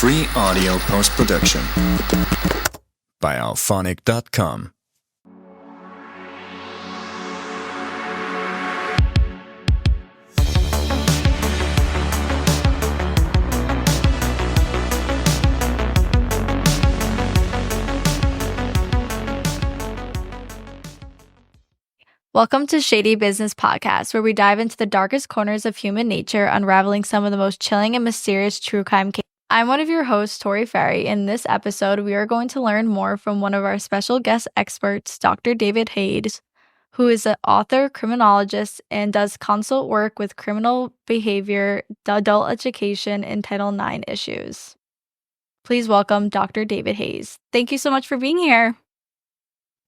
Free audio post-production by alphonic.com. Welcome to Shady Business Podcast, where we dive into the darkest corners of human nature, unraveling some of the most chilling and mysterious true crime cases. I'm one of your hosts, Tori Ferry. In this episode, we are going to learn more from one of our special guest experts, Dr. David Hayes, who is an author, criminologist, and does consult work with criminal behavior, adult education, and Title IX issues. Please welcome Dr. David Hayes. Thank you so much for being here.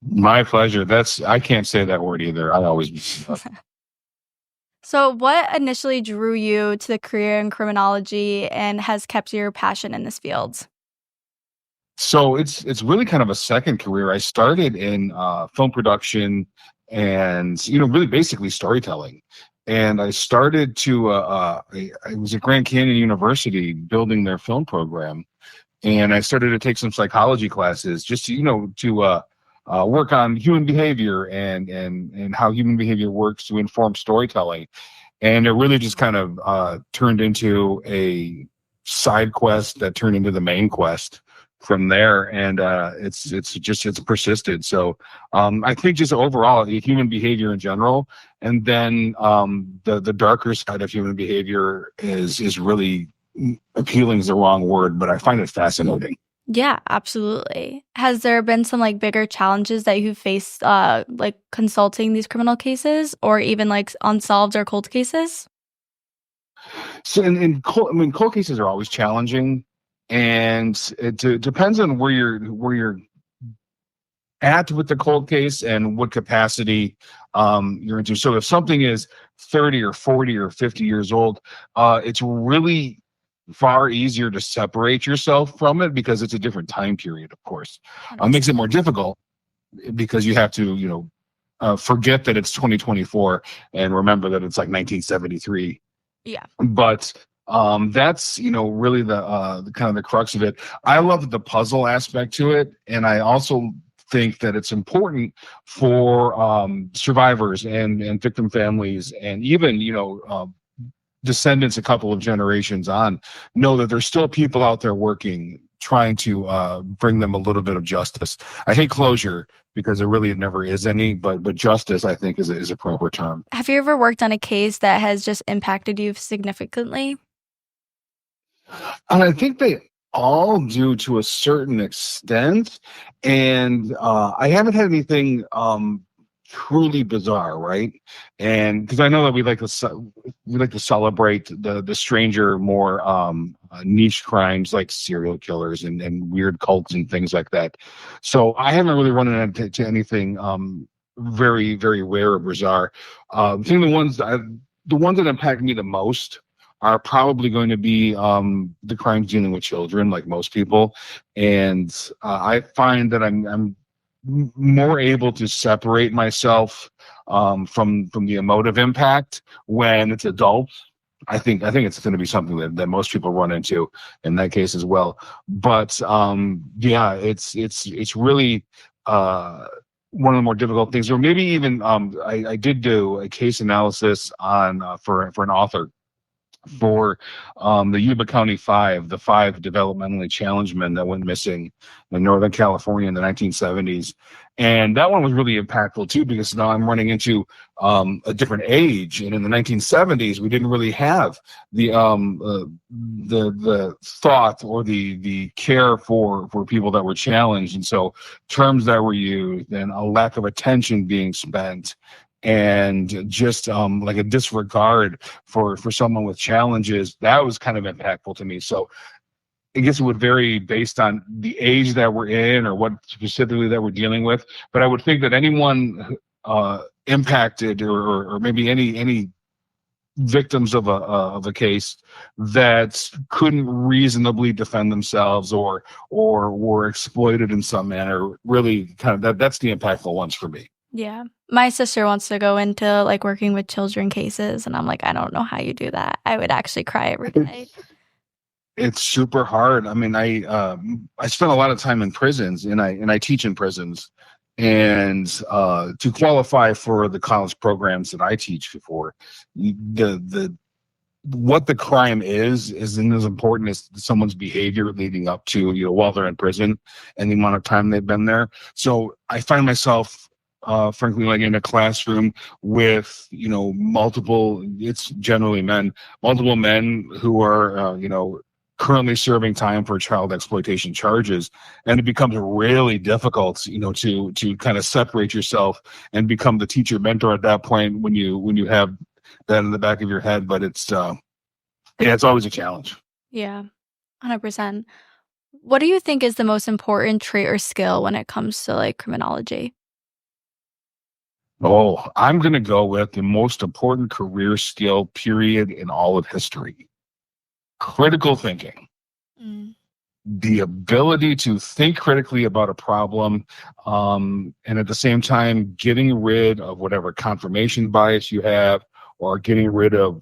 My pleasure. I can't say that word either. I always. So what initially drew you to the career in criminology and has kept your passion in this field? So it's really kind of a second career. I started in film production and, really basically storytelling. And I started I was at Grand Canyon University building their film program. And I started to take some psychology classes just to work on human behavior and how human behavior works to inform storytelling. And it really just kind of turned into a side quest that turned into the main quest from there. And it's persisted. So I think just overall human behavior in general, and then the darker side of human behavior is really appealing is the wrong word, but I find it fascinating. Yeah, absolutely. Has there been some bigger challenges that you've faced consulting these criminal cases or even unsolved or cold cases? So cold cases are always challenging, and it depends on where you're at with the cold case and what capacity you're into. So if something is 30 or 40 or 50 years old, it's really far easier to separate yourself from it because it's a different time period, of course. Makes it more difficult because you have to, forget that it's 2024 and remember that it's 1973. Yeah. But that's, really the kind of the crux of it. I love the puzzle aspect to it. And I also think that it's important for survivors and victim families and even, descendants a couple of generations on know that there's still people out there working, trying to bring them a little bit of justice. I hate closure because there really never is any, but justice I think is a proper term. Have you ever worked on a case that has just impacted you significantly? And I think they all do to a certain extent, and I haven't had anything truly bizarre, right? And because I know that we like to celebrate the stranger, more niche crimes like serial killers and weird cults and things like that. So I haven't really run into anything very, very rare or bizarre. I think the ones that impact me the most are probably going to be the crimes dealing with children, like most people. And I find that I'm more able to separate myself from the emotive impact when it's adults. I think it's going to be something that most people run into in that case as well. But it's really one of the more difficult things. Or maybe even I did do a case analysis on for an author for the Yuba County Five, the 5 developmentally challenged men that went missing in Northern California in the 1970s. And that one was really impactful too, because now I'm running into a different age. And in the 1970s, we didn't really have the thought or the care for people that were challenged. And so terms that were used and a lack of attention being spent, and just like a disregard for someone with challenges, that was kind of impactful to me. So I guess it would vary based on the age that we're in or what specifically that we're dealing with. But I would think that anyone impacted or maybe any victims of a case that couldn't reasonably defend themselves or were exploited in some manner, really kind of that's the impactful ones for me. Yeah. My sister wants to go into working with children cases, and I'm like, I don't know how you do that. I would actually cry every day. It's super hard. I mean, I spent a lot of time in prisons, and I teach in prisons, and to qualify for the college programs that I teach for, the what the crime isn't as important as someone's behavior leading up to, while they're in prison and the amount of time they've been there. So I find myself, frankly, like in a classroom with, it's generally multiple men who are, currently serving time for child exploitation charges. And it becomes really difficult, to kind of separate yourself and become the teacher mentor at that point when you have that in the back of your head. But it's always a challenge. Yeah, 100%. What do you think is the most important trait or skill when it comes to like criminology? Oh, I'm going to go with the most important career skill, period, in all of history: critical thinking. Mm. The ability to think critically about a problem, and at the same time getting rid of whatever confirmation bias you have, or getting rid of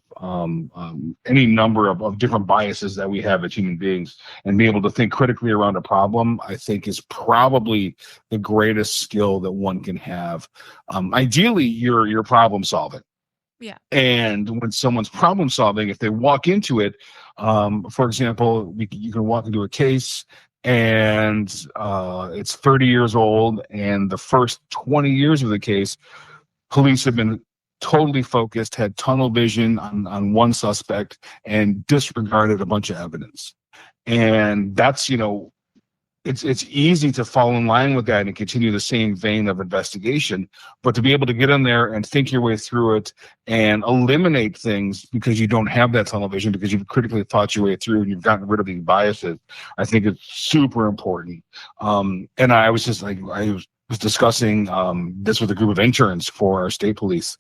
any number of different biases that we have as human beings, and be able to think critically around a problem, I think is probably the greatest skill that one can have. Ideally, you're problem solving. Yeah. And when someone's problem solving, if they walk into it, for example, you can walk into a case and it's 30 years old, and the first 20 years of the case, police have been totally focused, had tunnel vision on one suspect, and disregarded a bunch of evidence. And that's, it's easy to fall in line with that and continue the same vein of investigation, but to be able to get in there and think your way through it and eliminate things because you don't have that tunnel vision, because you've critically thought your way through and you've gotten rid of these biases, I think it's super important. And I was discussing this with a group of interns for our state police,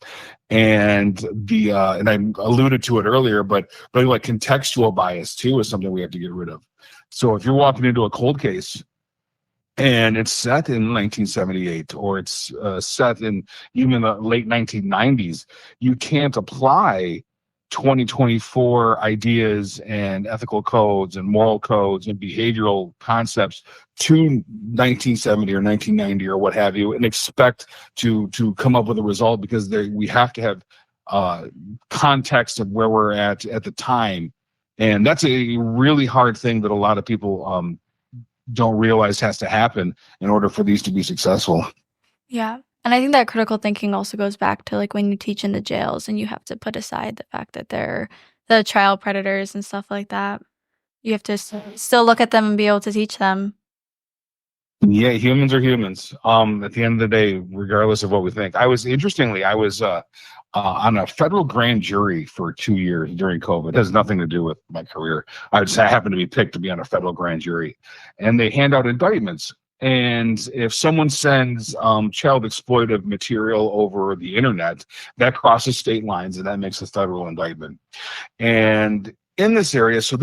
and and I alluded to it earlier, but like contextual bias too is something we have to get rid of. So if you're walking into a cold case and it's set in 1978, or it's set in even the late 1990s, you can't apply 2024 ideas and ethical codes and moral codes and behavioral concepts to 1970 or 1990 or what have you and expect to come up with a result, because we have to have context of where we're at the time. And that's a really hard thing that a lot of people don't realize has to happen in order for these to be successful. Yeah. And I think that critical thinking also goes back to like when you teach in the jails and you have to put aside the fact that they're the child predators and stuff like that. You have to still look at them and be able to teach them. Yeah, humans are humans. At the end of the day, regardless of what we think. I was on a federal grand jury for 2 years during COVID. It has nothing to do with my career. I just happened to be picked to be on a federal grand jury, and they hand out indictments. And if someone sends child exploitive material over the internet, that crosses state lines, and that makes a federal indictment. And in this area, so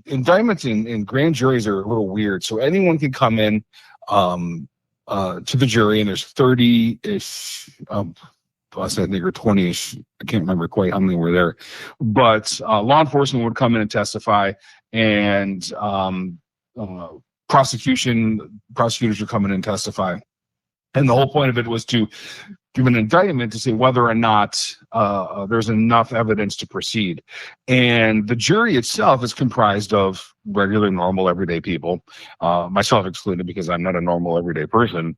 indictments in grand juries are a little weird. So anyone can come in to the jury, and there's 30-ish. Plus, I think, or 20-ish. I can't remember quite how many were there. But law enforcement would come in and testify, and prosecutors would come in and testify. And the whole point of it was to give an indictment to say whether or not there's enough evidence to proceed. And the jury itself is comprised of regular, normal, everyday people, myself excluded, because I'm not a normal, everyday person.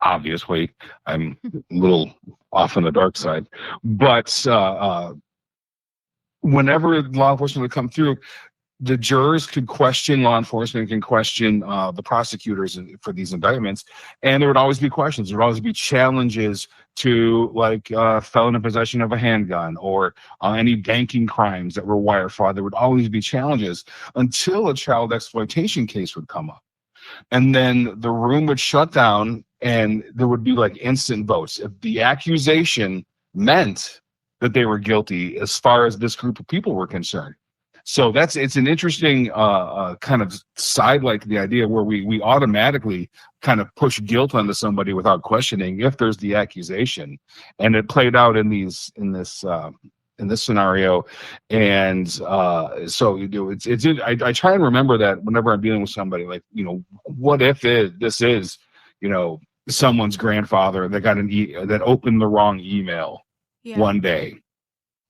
Obviously, I'm a little off on the dark side. But whenever law enforcement would come through, the jurors could question law enforcement, can question the prosecutors for these indictments, and there would always be questions. There would always be challenges to, like, felon in possession of a handgun, or any banking crimes that were wire fraud. There would always be challenges until a child exploitation case would come up. And then the room would shut down, and there would be like instant votes. If the accusation meant that they were guilty as far as this group of people were concerned. So it's an interesting kind of sidelight to the idea where we automatically kind of push guilt onto somebody without questioning if there's the accusation. And it played out in this in this scenario. And so I try and remember that whenever I'm dealing with somebody, like, what if this is, someone's grandfather that got that opened the wrong email one day.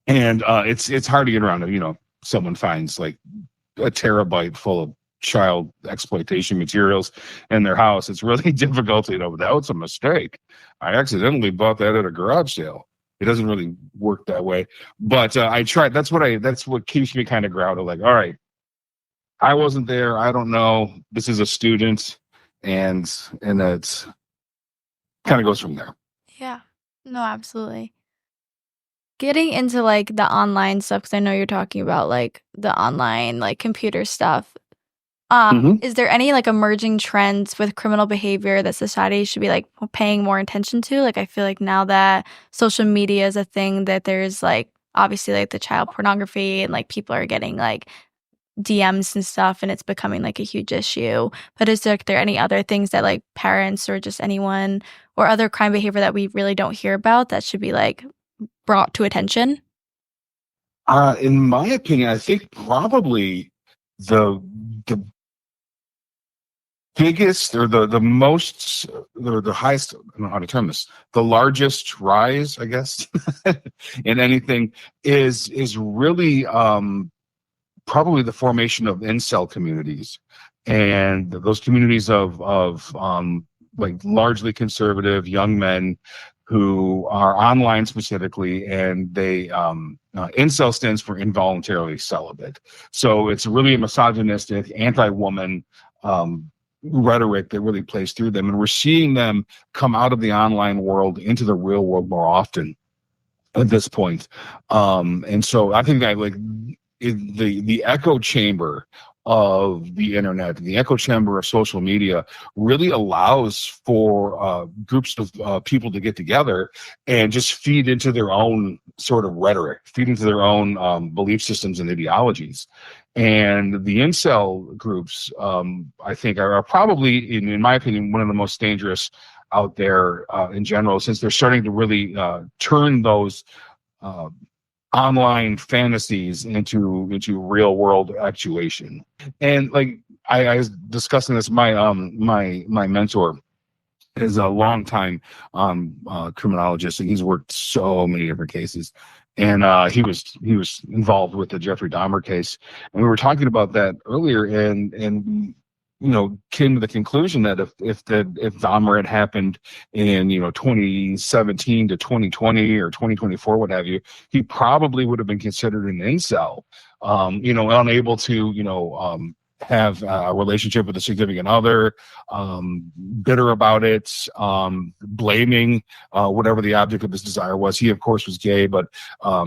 And it's hard to get around it. Someone finds like a terabyte full of child exploitation materials in their house. It's really difficult to, that was a mistake. I accidentally bought that at a garage sale. It doesn't really work that way. But I tried. That's what keeps me kind of grounded. Like, all right, I wasn't there. I don't know. This is a student, and that's kind of goes from there. Yeah. No, absolutely. Getting into like the online stuff, because I know you're talking about like the online like computer stuff. Is there any like emerging trends with criminal behavior that society should be like paying more attention to? Like, I feel like now that social media is a thing, that there's like obviously like the child pornography and like people are getting like DMs and stuff, and it's becoming like a huge issue. But is there any other things that like parents or just anyone or other crime behavior that we really don't hear about that should be like brought to attention? In my opinion, I think probably the biggest or the most or the highest, I don't know how to term this, the largest rise, I guess, in anything is really probably the formation of incel communities, and those communities of like largely conservative young men who are online specifically, and they incel stands for involuntarily celibate. So it's really a misogynistic, anti-woman rhetoric that really plays through them, and we're seeing them come out of the online world into the real world more often at this point. And so I think that like the echo chamber of the internet, the echo chamber of social media, really allows for groups of people to get together and just feed into their own sort of rhetoric, feed into their own belief systems and ideologies. And the incel groups, I think, are probably, in my opinion, one of the most dangerous out there in general, since they're starting to really turn those online fantasies into real world actuation. And like I was discussing this, my mentor is a longtime criminologist, and he's worked so many different cases. And he was involved with the Jeffrey Dahmer case, and we were talking about that earlier, and came to the conclusion that if Dahmer had happened in 2017 to 2020 or 2024, what have you, he probably would have been considered an incel, unable to have a relationship with a significant other, bitter about it, blaming whatever the object of his desire was. He, of course, was gay, but I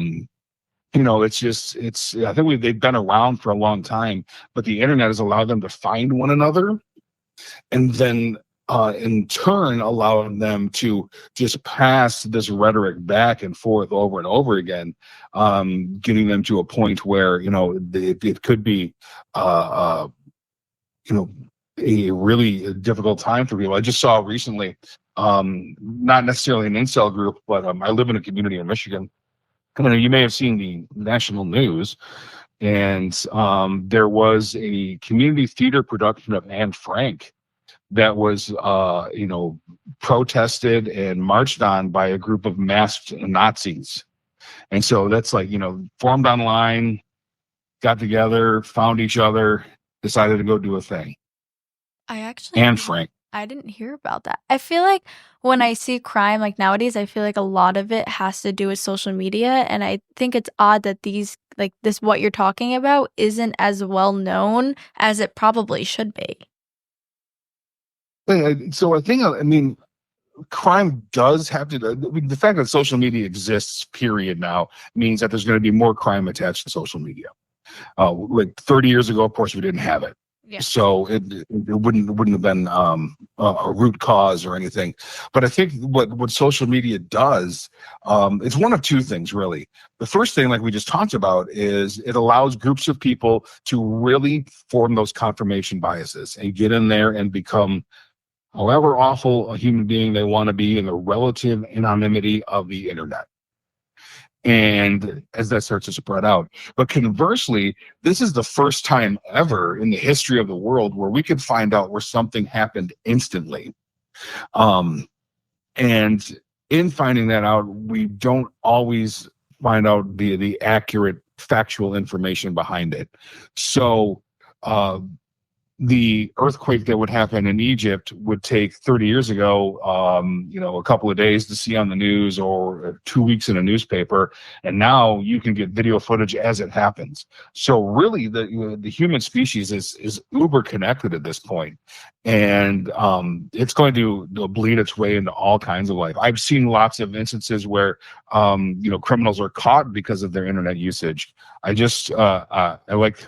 think they've been around for a long time, but the internet has allowed them to find one another, and then in turn allowing them to just pass this rhetoric back and forth over and over again, getting them to a point where it could be a really difficult time for people. I just saw recently, not necessarily an incel group, but I live in a community in Michigan. You may have seen the national news, and there was a community theater production of Anne Frank that was, protested and marched on by a group of masked Nazis. And so that's like, formed online, got together, found each other, decided to go do a thing. Anne Frank. I didn't hear about that. I feel like when I see crime, like nowadays, I feel like a lot of it has to do with social media. And I think it's odd that what you're talking about isn't as well known as it probably should be. So I think, crime does have to, the fact that social media exists, period, now means that there's going to be more crime attached to social media. Like 30 years ago, of course, we didn't have it. Yeah. So it wouldn't have been a root cause or anything. But I think what social media does, it's one of two things, really. The first thing, like we just talked about, is it allows groups of people to really form those confirmation biases and get in there and become however awful a human being they want to be in the relative anonymity of the internet. And as that starts to spread out. But conversely, this is the first time ever in the history of the world where we could find out where something happened instantly. And in finding that out, we don't always find out the accurate factual information behind it. So the earthquake that would happen in Egypt would take 30 years ago, a couple of days to see on the news or 2 weeks in a newspaper. And now you can get video footage as it happens. So really the human species is uber connected at this point. And it's going to bleed its way into all kinds of life. I've seen lots of instances where, criminals are caught because of their internet usage. I like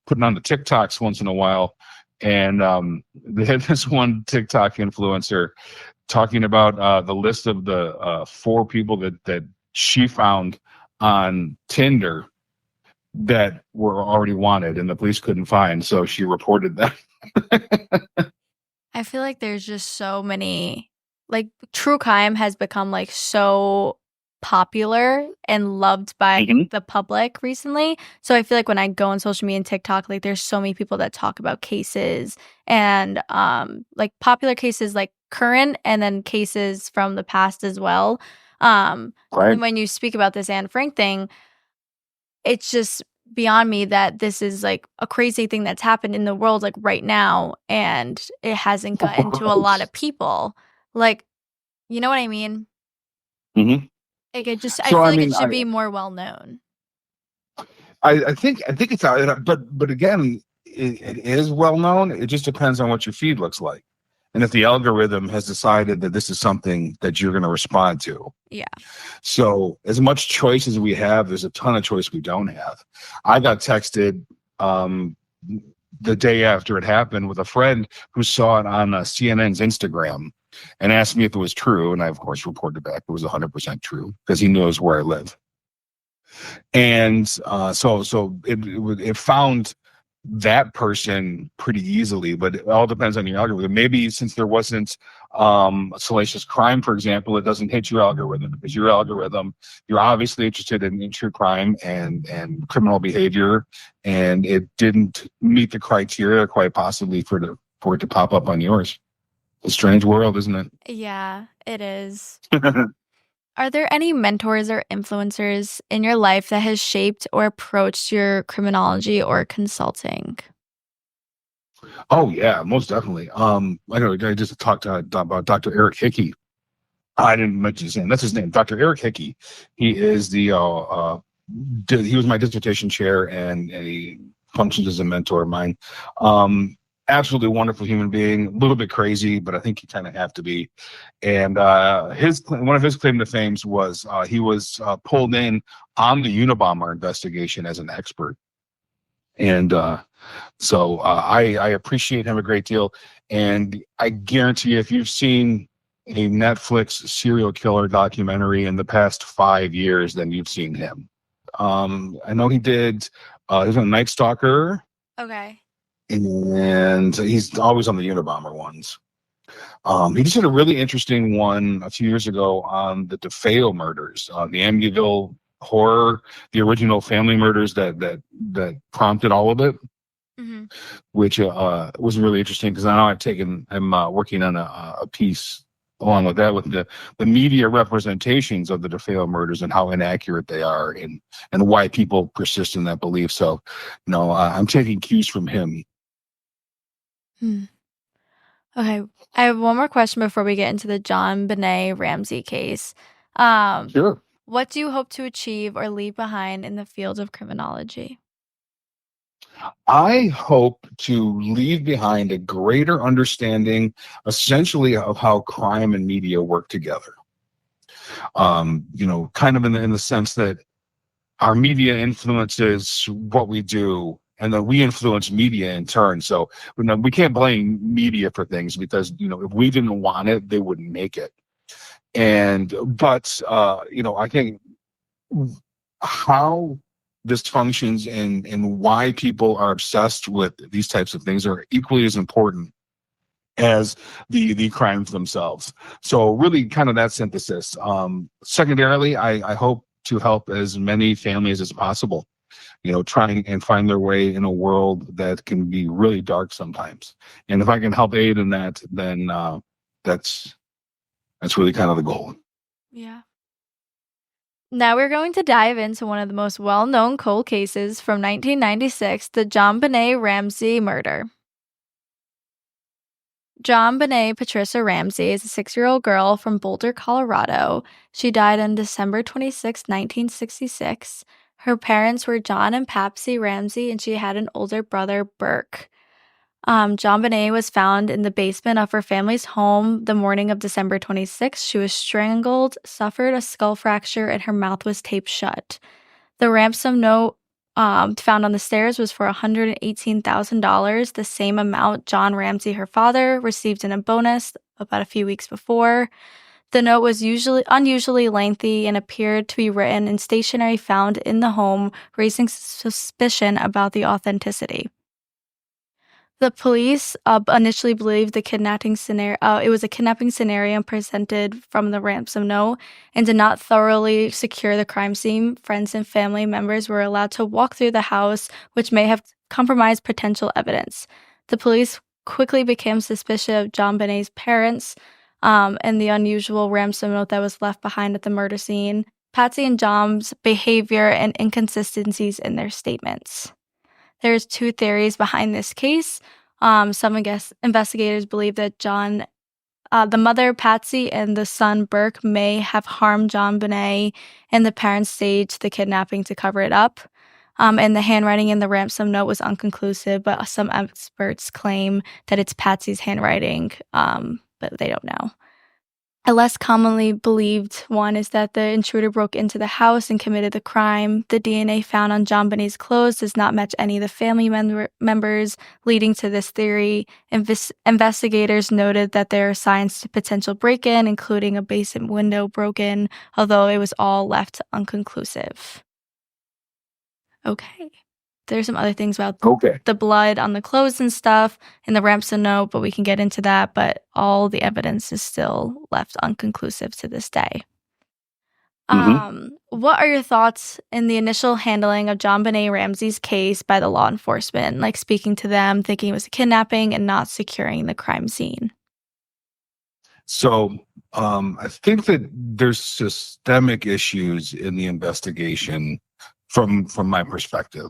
putting on the TikToks once in a while, and they had this one TikTok influencer talking about the list of the 4 people that she found on Tinder that were already wanted and the police couldn't find, so she reported them. I feel like there's just so many, like, true crime has become like so popular and loved by the public recently. So I feel like when I go on social media and TikTok, like, there's so many people that talk about cases and like popular cases, like current, and then cases from the past as well. Right. And when you speak about this Anne Frank thing, it's just beyond me that this is like a crazy thing that's happened in the world like right now, and it hasn't gotten to a lot of people. Like, you know what I mean? Mm-hmm. Like, I feel like it should be more well known. I think it's out, but again, it is well known. It just depends on what your feed looks like, and if the algorithm has decided that this is something that you're going to respond to. Yeah. So as much choice as we have, there's a ton of choice we don't have. I got texted the day after it happened with a friend who saw it on CNN's Instagram and asked me if it was true. And I, of course, reported back it was 100% true because he knows where I live. And so it found that person pretty easily, but it all depends on your algorithm. Maybe since there wasn't a salacious crime, for example, it doesn't hit your algorithm because your algorithm, you're obviously interested in true crime and criminal behavior, and it didn't meet the criteria quite possibly for it to pop up on yours. A strange world, isn't it? Yeah, it is. Are there any mentors or influencers in your life that has shaped or approached your criminology or consulting? Oh yeah, most definitely. I just talked about Dr. Eric Hickey. I didn't mention his name. That's his name, Dr. Eric Hickey. He is he was my dissertation chair, and he functions as a mentor of mine. Absolutely wonderful human being, a little bit crazy, but I think you kind of have to be. And one of his claim to fame was he was pulled in on the Unabomber investigation as an expert. And so I appreciate him a great deal. And I guarantee you, if you've seen a Netflix serial killer documentary in the past 5 years, then you've seen him. I know he was on Night Stalker. Okay. And he's always on the Unabomber ones. He just did a really interesting one a few years ago on the DeFeo murders, the Amityville horror, the original family murders that prompted all of it, which was really interesting because now I'm working on a piece along with that, with the media representations of the DeFeo murders and how inaccurate they are, and why people persist in that belief. So, I'm taking cues from him. Okay. I have one more question before we get into the JonBenét Ramsey case. Sure. What do you hope to achieve or leave behind in the field of criminology? I hope to leave behind a greater understanding, essentially, of how crime and media work together. Kind of in the sense that our media influences what we do, and then we influence media in turn. So we can't blame media for things because, if we didn't want it, they wouldn't make it. But I think how this functions and why people are obsessed with these types of things are equally as important as the crimes themselves. So really kind of that synthesis. Secondarily, I hope to help as many families as possible, trying and find their way in a world that can be really dark sometimes. And if I can help aid in that, then that's really kind of the goal. Yeah. Now we're going to dive into one of the most well-known cold cases from 1996, the JonBenét Ramsey murder. JonBenét Patricia Ramsey is a 6-year-old girl from Boulder, Colorado. She died on December 26, 1966. Her parents were John and Patsy Ramsey, and she had an older brother, Burke. JonBenét was found in the basement of her family's home the morning of December 26th. She was strangled, suffered a skull fracture, and her mouth was taped shut. The ransom note found on the stairs was for $118,000, the same amount John Ramsey, her father, received in a bonus about a few weeks before. The note was unusually lengthy and appeared to be written in stationery found in the home, raising suspicion about the authenticity. The police initially believed the kidnapping scenario. It was a kidnapping scenario presented from the ransom note, and did not thoroughly secure the crime scene. Friends and family members were allowed to walk through the house, which may have compromised potential evidence. The police quickly became suspicious of JonBenét's parents, and the unusual ransom note that was left behind at the murder scene, Patsy and John's behavior, and inconsistencies in their statements. There's 2 theories behind this case. Some investigators believe that the mother, Patsy, and the son, Burke, may have harmed JonBenét, and the parents staged the kidnapping to cover it up. And the handwriting in the ransom note was inconclusive, but some experts claim that it's Patsy's handwriting, but they don't know. A less commonly believed one is that the intruder broke into the house and committed the crime. The DNA found on JonBenét's clothes does not match any of the family members, leading to this theory. Investigators noted that there are signs to potential break-in, including a basement window broken, although it was all left inconclusive. Okay. There's some other things about the blood on the clothes and stuff in the ransom note, but we can get into that. But all the evidence is still left inconclusive to this day. What are your thoughts in the initial handling of JonBenét Ramsey's case by the law enforcement, like speaking to them, thinking it was a kidnapping, and not securing the crime scene? So I think that there's systemic issues in the investigation from my perspective.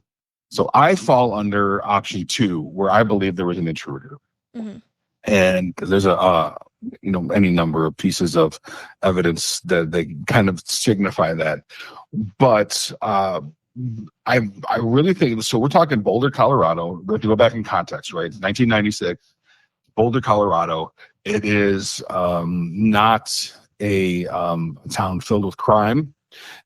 So I fall under option 2, where I believe there was an intruder. Mm-hmm. And there's any number of pieces of evidence that they kind of signify that. But I really think, so we're talking Boulder, Colorado. We have to go back in context, right? 1996, Boulder, Colorado. It is not a town filled with crime,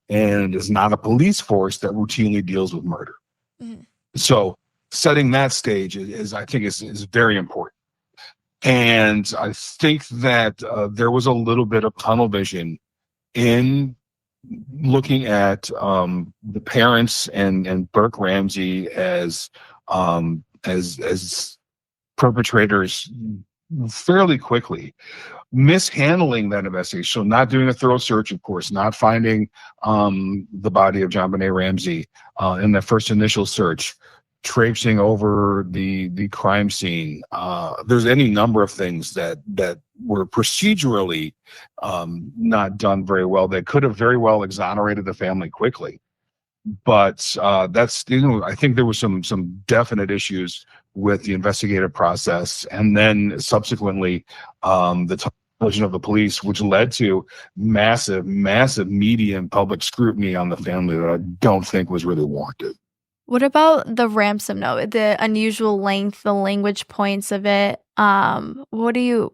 and is not a police force that routinely deals with murder. Mm-hmm. So setting that stage is very important. And I think that there was a little bit of tunnel vision in looking at the parents and Burke Ramsey as perpetrators fairly quickly, mishandling that investigation. So not doing a thorough search, of course, not finding the body of JonBenét Ramsey in that first initial search, traipsing over the crime scene. There's any number of things that were procedurally not done very well. They could have very well exonerated the family quickly. But that's, I think there was some definite issues with the investigative process, and then subsequently the television of the police, which led to massive media and public scrutiny on the family that I don't think was really warranted. What about the ransom note, the unusual length, the language points of it? What do you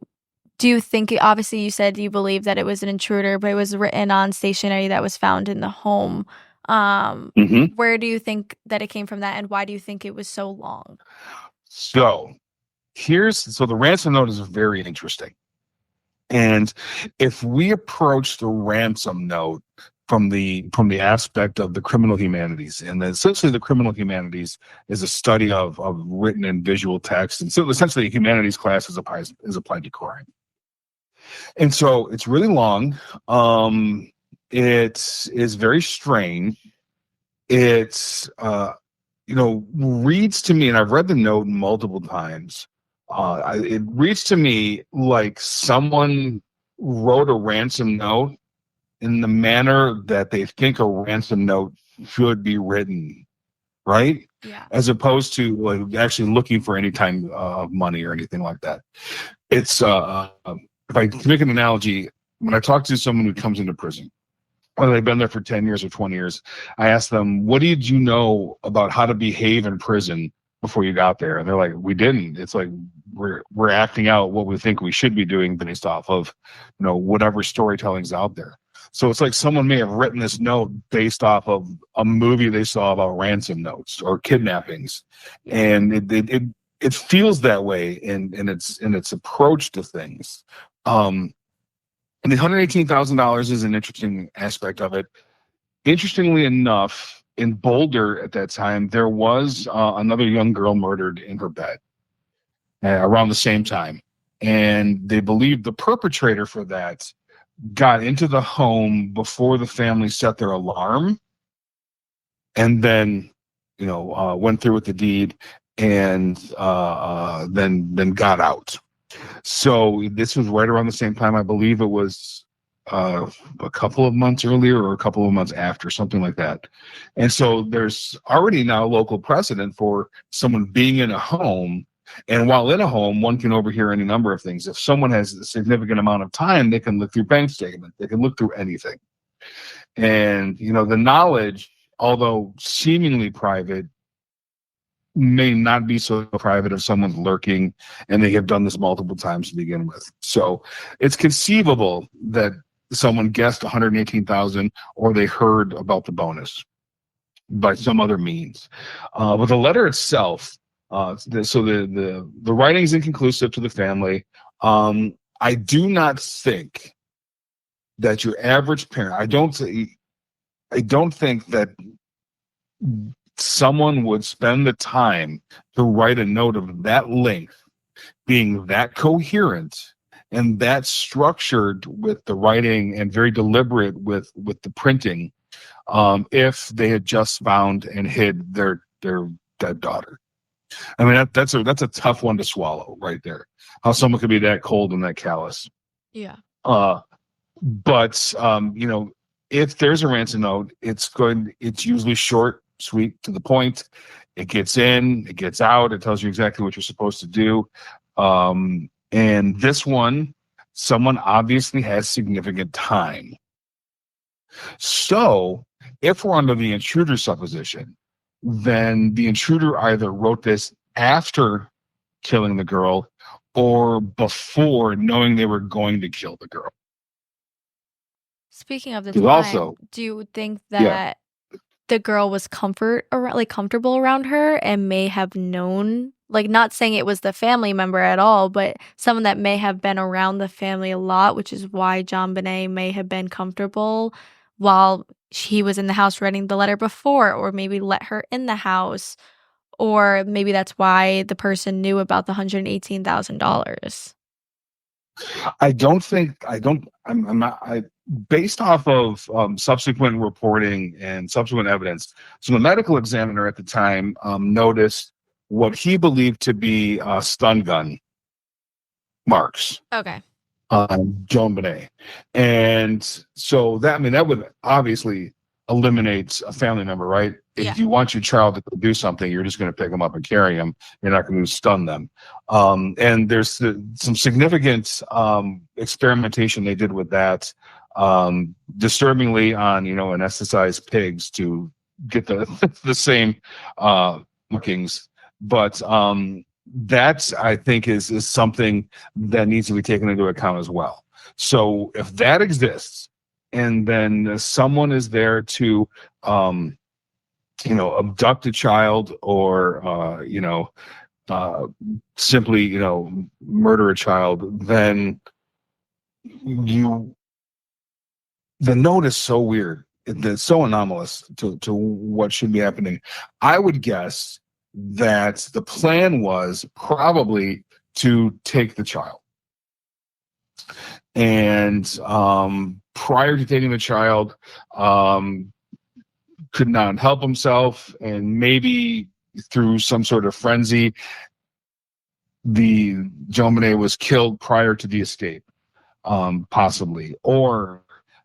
think? Obviously, you said you believe that it was an intruder, but it was written on stationery that was found in the home. Where do you think that it came from that, and why do you think it was so long? So the ransom note is very interesting. And if we approach the ransom note from the aspect of the criminal humanities, and essentially the criminal humanities is a study of written and visual text, and so essentially a humanities class is applied to crime. And so it's really long. It is very strange. It's reads to me, and I've read the note multiple times. It reads to me like someone wrote a ransom note in the manner that they think a ransom note should be written, right? Yeah. As opposed to like actually looking for any kind of money or anything like that. It's if I can make an analogy, when I talk to someone who comes into prison, whether they've been there for 10 years or 20 years, I ask them, what did you know about how to behave in prison before you got there? And they're like, we didn't. It's like we're acting out what we think we should be doing based off of, whatever storytelling's out there. So it's like someone may have written this note based off of a movie they saw about ransom notes or kidnappings. And it feels that way in its approach to things. And the $118,000 is an interesting aspect of it. Interestingly enough, in Boulder at that time, there was another young girl murdered in her bed around the same time. And they believe the perpetrator for that got into the home before the family set their alarm, and then, went through with the deed, and then got out. So this was right around the same time. I believe it was a couple of months earlier or a couple of months after, something like that. And so there's already now local precedent for someone being in a home. And while in a home, one can overhear any number of things. If someone has a significant amount of time, they can look through bank statements. They can look through anything. And, the knowledge, although seemingly private, may not be so private if someone's lurking and they have done this multiple times to begin with. So it's conceivable that someone guessed 118,000 or they heard about the bonus by some other means. But the letter itself, the writing is inconclusive to the family. I do not think that your average parent, I don't think that someone would spend the time to write a note of that length, being that coherent and that structured with the writing and very deliberate with the printing, if they had just found and hid their dead daughter. I mean, that's a tough one to swallow right there. How someone could be that cold and that callous. Yeah. But if there's a ransom note, it's usually short, sweet, to the point. It gets in, it gets out, it tells you exactly what you're supposed to do. And this one, someone obviously has significant time. So if we're under the intruder supposition, then the intruder either wrote this after killing the girl or before, knowing they were going to kill the girl. Speaking of the time, Also, do you think that the girl was comfortable around her and may have known, like, not saying it was the family member at all, but someone that may have been around the family a lot, which is why JonBenét may have been comfortable while he was in the house writing the letter before, or maybe let her in the house, or maybe that's why the person knew about the $118,000. Based off of subsequent reporting and subsequent evidence, so the medical examiner at the time noticed what he believed to be stun gun marks. Okay. JonBenét. And so that would obviously eliminate a family member, right? Yeah. If you want your child to do something, you're just going to pick them up and carry them. You're not going to stun them. And there's some significant experimentation they did with that, disturbingly on, anesthetized pigs to get the same markings. But that, I think, is something that needs to be taken into account as well. So if that exists, and then someone is there to abduct a child or simply murder a child, then the note is so weird. It's so anomalous to what should be happening. I would guess that the plan was probably to take the child and prior to taking the child, could not help himself, and maybe through some sort of frenzy, the JonBenét was killed prior to the escape, possibly, or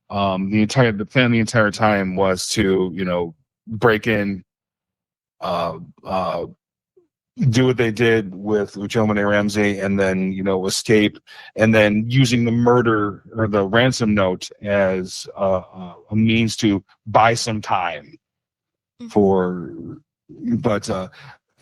the plan the entire time was to break in, do what they did with JonBenét Ramsey, and then escape, and then using the murder or the ransom note as a means to buy some time for. But I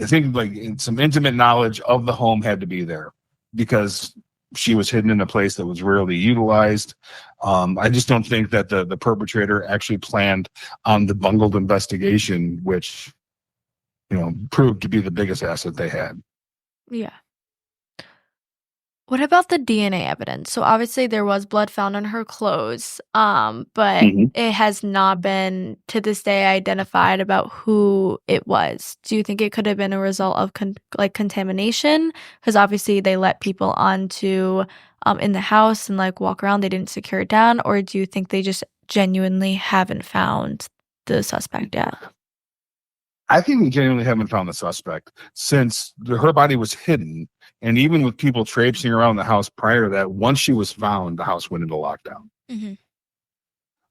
think some intimate knowledge of the home had to be there, because she was hidden in a place that was rarely utilized. I just don't think that the perpetrator actually planned on the bungled investigation, which proved to be the biggest asset they had. Yeah. What about the DNA evidence? So obviously there was blood found on her clothes, but it has not been to this day identified about who it was. Do you think it could have been a result of contamination? Because obviously they let people onto in the house and walk around. They didn't secure it down, or do you think they just genuinely haven't found the suspect yet? I think we genuinely haven't found the suspect, since her body was hidden. And even with people traipsing around the house prior to that, once she was found, the house went into lockdown.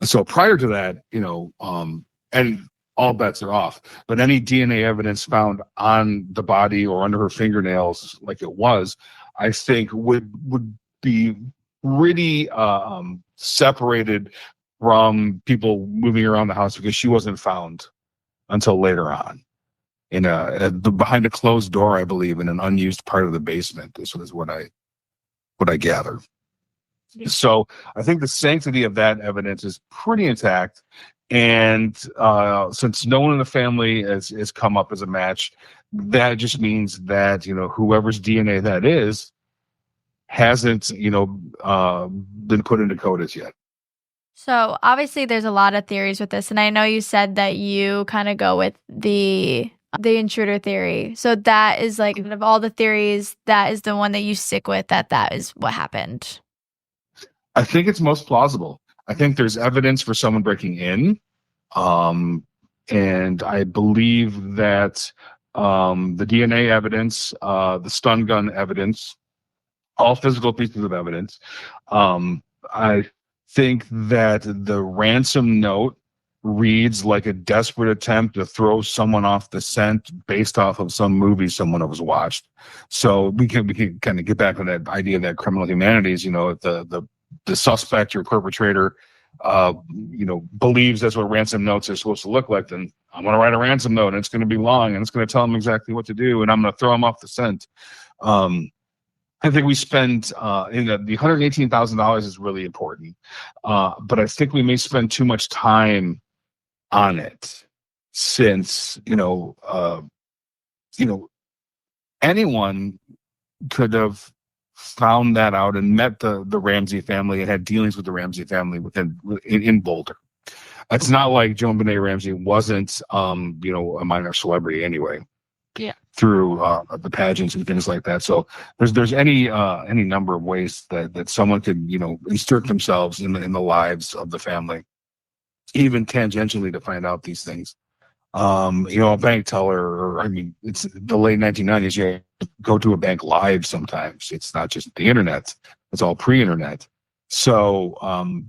So prior to that, and all bets are off. But any DNA evidence found on the body or under her fingernails, like it was, I think would be really separated from people moving around the house, because she wasn't found until later on, behind a closed door, I believe, in an unused part of the basement. This is what I gather. Yeah. So I think the sanctity of that evidence is pretty intact, and since no one in the family has come up as a match, that just means that whoever's DNA that is hasn't been put into CODIS yet. So obviously there's a lot of theories with this, and I know you said that you kind of go with the intruder theory. So that is of all the theories, that is the one that you stick with, that is what happened. I think it's most plausible. I think there's evidence for someone breaking in, and I believe that the DNA evidence, the stun gun evidence, all physical pieces of evidence. I think that the ransom note reads like a desperate attempt to throw someone off the scent based off of some movie someone has watched. So we can kind of get back on that idea that criminal humanities, if the suspect or perpetrator believes that's what ransom notes are supposed to look like, then I'm going to write a ransom note, and it's going to be long, and it's going to tell them exactly what to do, and I'm going to throw them off the scent. I think we spend the $118,000 is really important, but I think we may spend too much time on it, since anyone could have found that out and met the Ramsey family and had dealings with the Ramsey family in Boulder. It's not like JonBenét Ramsey wasn't a minor celebrity anyway. Yeah. Through the pageants and things like that. So there's any number of ways that someone could insert themselves in the lives of the family, even tangentially, to find out these things. A bank teller, or it's the late 1990s. You go to a bank live sometimes. It's not just the internet. It's all pre-internet. So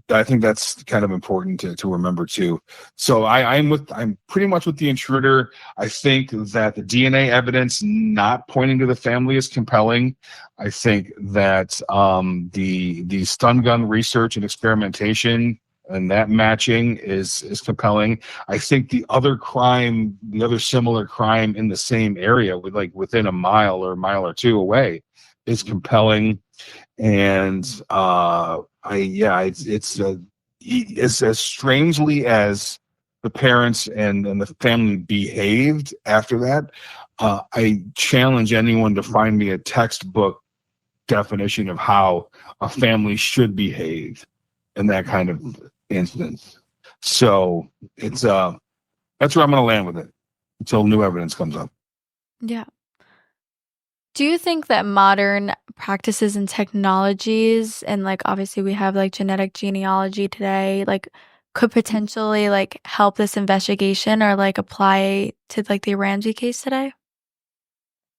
I think that's kind of important to remember too. So I'm pretty much with the intruder. I think that the DNA evidence not pointing to the family is compelling. I think that the stun gun research and experimentation and that matching is compelling. I think the other similar crime in the same area, within a mile or two away, is compelling. And it's as strangely as the parents and the family behaved after that. I challenge anyone to find me a textbook definition of how a family should behave in that kind of instance. So it's that's where I'm going to land with it until new evidence comes up. Yeah. Do you think that modern practices and technologies, and like obviously we have like genetic genealogy today, like could potentially like help this investigation or like apply to like the Ramsey case today?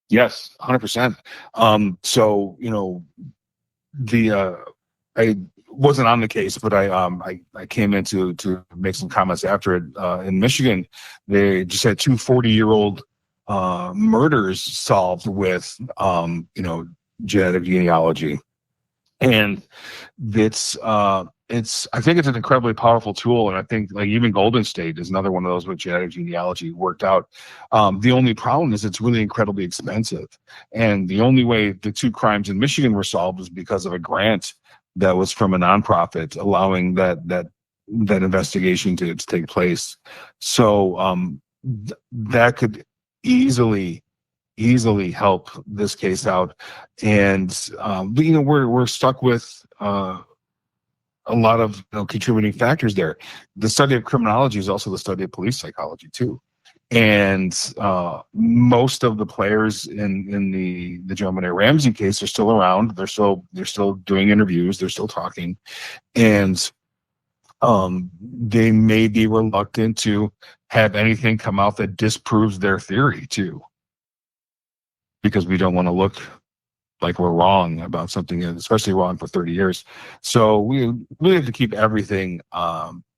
Yes, 100%. So, I wasn't on the case, but I came in to make some comments after it. In Michigan, they just had two 40-year-old murders solved with genetic genealogy. And it's I think it's an incredibly powerful tool, and I think like even Golden State is another one of those with genetic genealogy worked out. The only problem is it's really incredibly expensive, and the only way the two crimes in Michigan were solved was because of a grant that was from a nonprofit allowing that investigation to take place. So that could easily help this case out. And but, we're stuck with a lot of contributing factors there. The study of criminology is also the study of police psychology too. And most of the players in the JonBenét Ramsey case are still around. They're still doing interviews. They're still talking, and they may be reluctant to have anything come out that disproves their theory too, because we don't want to look like we're wrong about something, especially wrong for 30 years. So we really have to keep everything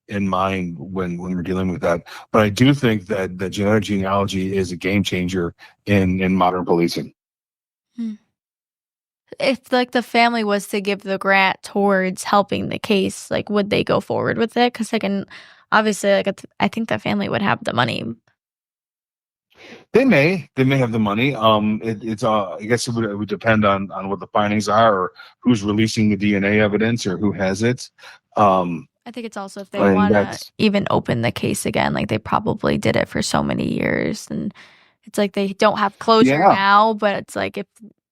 in mind when we're dealing with that. But I do think that the genetic genealogy is a game changer in modern policing. If like the family was to give the grant towards helping the case, like would they go forward with it? Because like, and obviously, like I think the family would have the money. They may have the money. It's I guess it would depend on what the findings are, or who's releasing the DNA evidence, or who has it. I think it's also if they want to even open the case again, like they probably did it for so many years, and it's like they don't have closure now. But it's like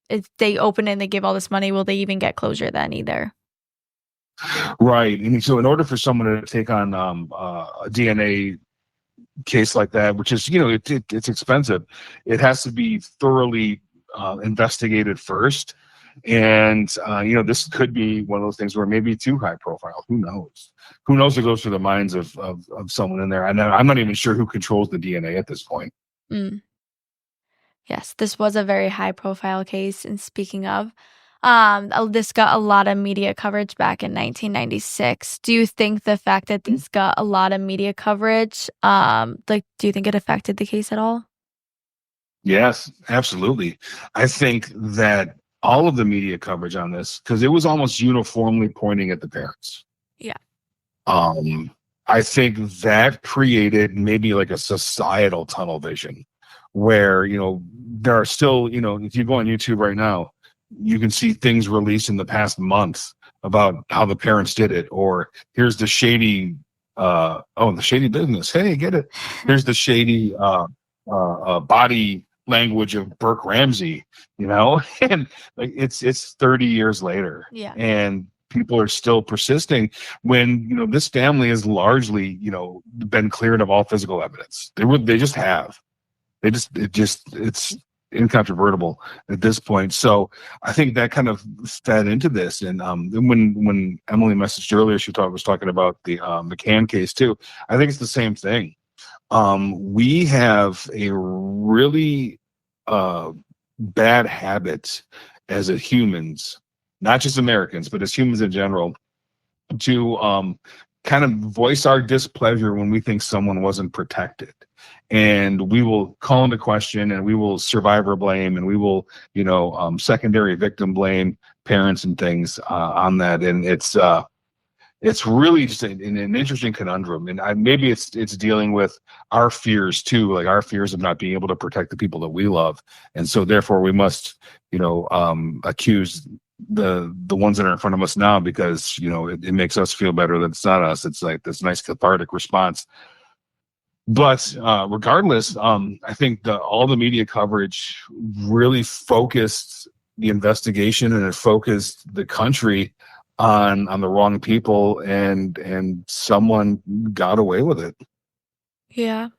if they open it and they give all this money, will they even get closure then either? Right. And so in order for someone to take on a DNA case like that, which is it's expensive, it has to be thoroughly investigated first. And this could be one of those things where maybe too high profile. Who knows what goes through the minds of someone in there. And I'm not even sure who controls the DNA at this point. Yes, this was a very high profile case. And speaking of, this got a lot of media coverage back in 1996. Do you think the fact that this got a lot of media coverage, do you think it affected the case at all? Yes, absolutely. I think that all of the media coverage on this, because it was almost uniformly pointing at the parents. Yeah. I think that created maybe like a societal tunnel vision where, there are still, if you go on YouTube right now, you can see things released in the past month about how the parents did it, or here's the shady, the shady business. Hey, get it. Here's the shady body language of Burke Ramsey, and like it's 30 years later, and people are still persisting when this family has largely been cleared of all physical evidence. It's incontrovertible at this point. So I think that kind of fed into this. And when Emily messaged earlier, she was talking about the McCann case too. I think it's the same thing. We have a really bad habit as humans, not just Americans, but as humans in general, to kind of voice our displeasure when we think someone wasn't protected. And we will call into question, and we will survivor blame, and we will, secondary victim blame parents and things on that. And it's really just an interesting conundrum. And maybe it's dealing with our fears too, like our fears of not being able to protect the people that we love. And so therefore we must, accuse the ones that are in front of us now, because, it makes us feel better that it's not us. It's like this nice cathartic response. But regardless, I think all the media coverage really focused the investigation, and it focused the country on the wrong people, and someone got away with it. Yeah.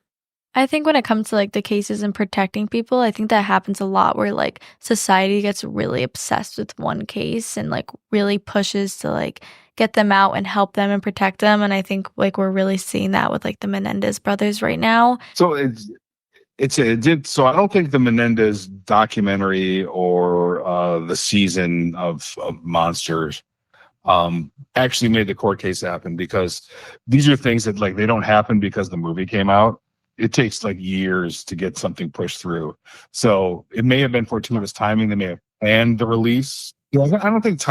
I think when it comes to like the cases and protecting people, I think that happens a lot where like society gets really obsessed with one case and like really pushes to like get them out and help them and protect them. And I think like we're really seeing that with like the Menendez brothers right now. So it did. So I don't think the Menendez documentary or the season of Monsters actually made the court case happen, because these are things that like they don't happen because the movie came out. It takes like years to get something pushed through. So it may have been fortuitous timing. They may have planned the release. I don't think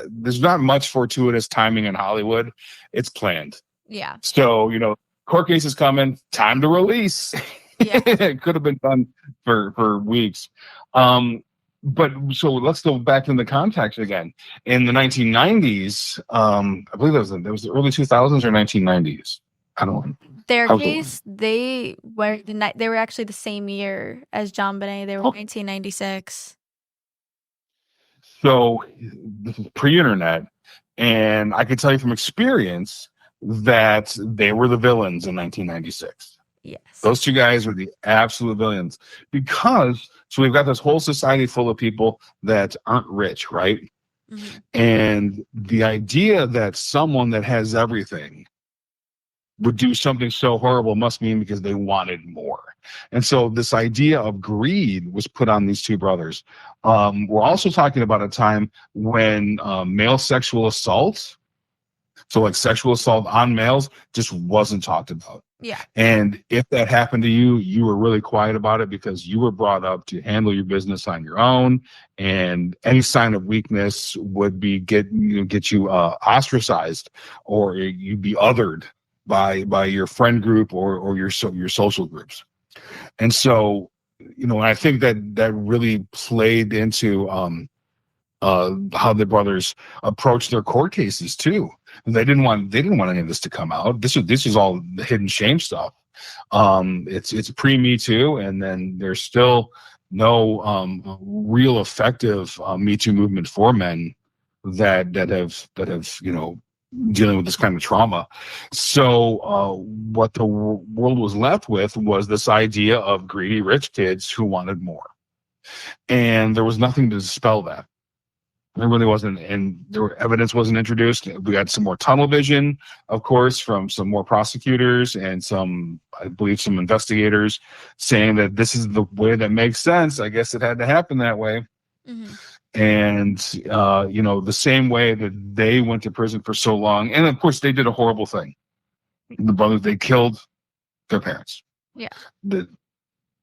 there's not much fortuitous timing in Hollywood. It's planned. Yeah. So, court case is coming, time to release. Yeah. It could have been done for weeks. But so let's go back in the context again. In the 1990s, I believe it was the early 2000s or 1990s. I don't know. Their case, they were actually the same year as JonBenét. They were 1996. So this is pre-internet, and I can tell you from experience that they were the villains in 1996. Yes. Those two guys were the absolute villains, because so we've got this whole society full of people that aren't rich, right? Mm-hmm. And the idea that someone that has everything would do something so horrible must mean because they wanted more. And so this idea of greed was put on these two brothers. We're also talking about a time when male sexual assault, so like sexual assault on males, just wasn't talked about. Yeah. And if that happened to you, you were really quiet about it because you were brought up to handle your business on your own, and any sign of weakness would be get you ostracized, or you'd be othered by your friend group or your social groups. And so, I think that really played into how the brothers approached their court cases too. They didn't want any of this to come out. This is all the hidden shame stuff. It's pre-Me Too, and then there's still no real effective Me Too movement for men that have dealing with this kind of trauma. So what the world was left with was this idea of greedy rich kids who wanted more, and there was nothing to dispel that. There really wasn't, and evidence wasn't introduced. We got some more tunnel vision, of course, from some more prosecutors and I believe some investigators saying that this is the way that makes sense. I guess it had to happen that way. Mm-hmm. And, the same way that they went to prison for so long. And of course, they did a horrible thing. The brothers, they killed their parents. Yeah.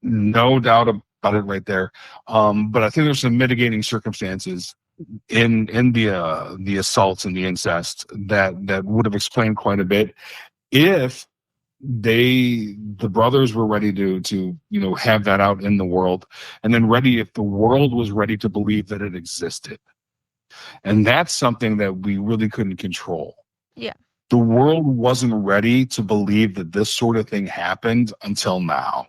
No doubt about it right there. But I think there's some mitigating circumstances in the assaults and the incest that would have explained quite a bit if the brothers were ready to have that out in the world, and then if the world was ready to believe that it existed. And that's something that we really couldn't control. Yeah. The world wasn't ready to believe that this sort of thing happened until now.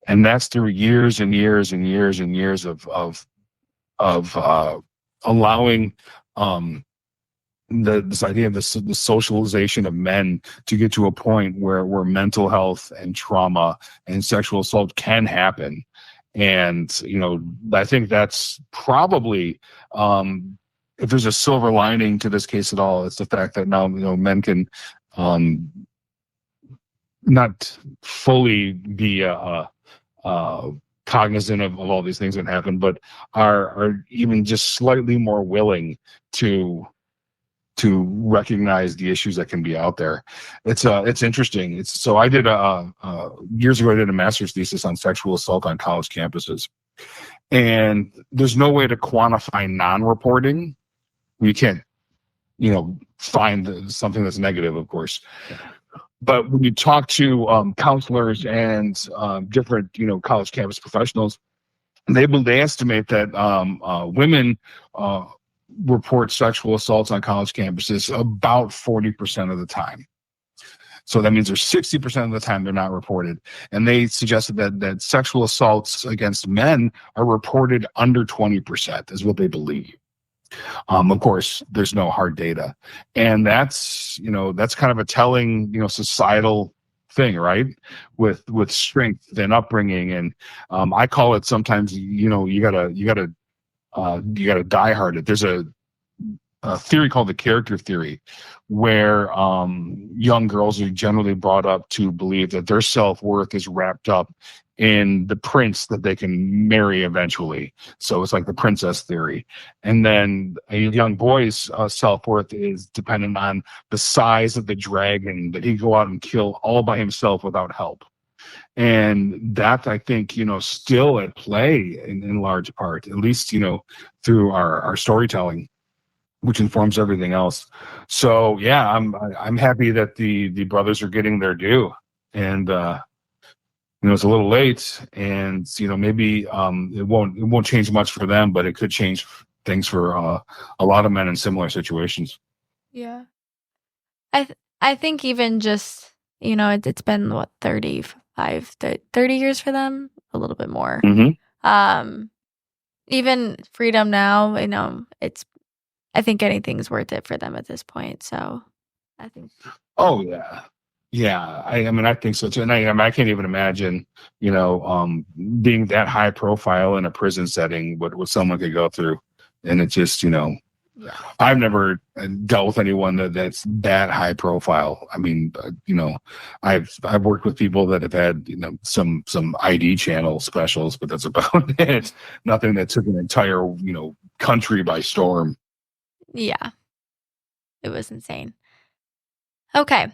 And that's through years and years and years and years of allowing this idea of the socialization of men to get to a point where mental health and trauma and sexual assault can happen. And I think that's probably, if there's a silver lining to this case at all, it's the fact that now men can not fully be cognizant of all these things that happen, but are even just slightly more willing to recognize the issues that can be out there. It's interesting. So I did years ago, I did a master's thesis on sexual assault on college campuses, and there's no way to quantify non-reporting. You can't, find something that's negative, of course. But when you talk to counselors and different, college campus professionals, they estimate that women report sexual assaults on college campuses about 40% of the time. So that means there's 60% of the time they're not reported. And they suggested that sexual assaults against men are reported under 20%, is what they believe. Of course, there's no hard data, and that's kind of a telling, societal thing, right? With strength and upbringing, and I call it sometimes, you gotta die hard. There's a theory called the character theory, where young girls are generally brought up to believe that their self-worth is wrapped up in the prince that they can marry eventually. So it's like the princess theory. And then a young boy's self-worth is dependent on the size of the dragon that he go out and kill all by himself without help. And that, I think, still at play in large part, at least, through our storytelling, which informs everything else. So yeah, I'm happy that the brothers are getting their due, and it's a little late, and maybe it won't change much for them, but it could change things for a lot of men in similar situations. Yeah, I think even just it's been what 30 years for them, a little bit more. Mm-hmm. Even freedom now, I think anything's worth it for them at this point. So I think. Oh yeah. Yeah. I mean, I think so too. And I can't even imagine, being that high profile in a prison setting, what someone could go through. And it just, I've never dealt with anyone that's that high profile. I mean, I've worked with people that have had, some ID channel specials, but that's about it. Nothing that took an entire, country by storm. Yeah, it was insane. Okay.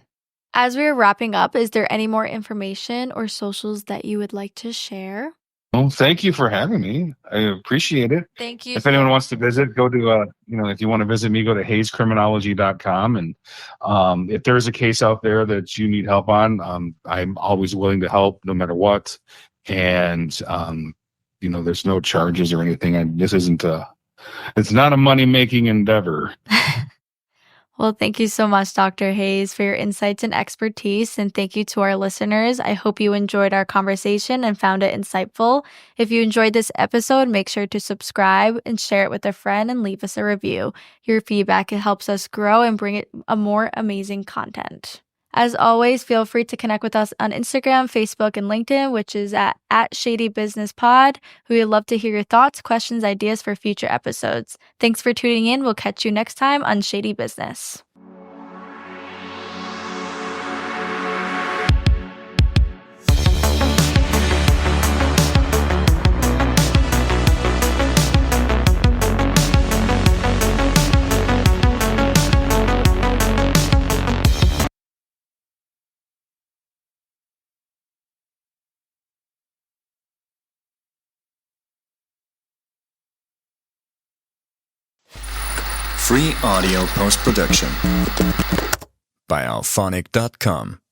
As we are wrapping up, is there any more information or socials that you would like to share? Well, thank you for having me. I appreciate it. Thank you. If anyone wants to visit, go to, if you want to visit me, go to hayescriminology.com. And if there's a case out there that you need help on, I'm always willing to help no matter what. And, there's no charges or anything. It's not a money-making endeavor. Well, thank you so much, Dr. Hayes, for your insights and expertise. And thank you to our listeners. I hope you enjoyed our conversation and found it insightful. If you enjoyed this episode, make sure to subscribe and share it with a friend and leave us a review. Your feedback, it helps us grow and bring it a more amazing content. As always, feel free to connect with us on Instagram, Facebook, and LinkedIn, which is at @ShadyBusinessPod. We would love to hear your thoughts, questions, ideas for future episodes. Thanks for tuning in. We'll catch you next time on Shady Business. Free audio post-production by alphonic.com.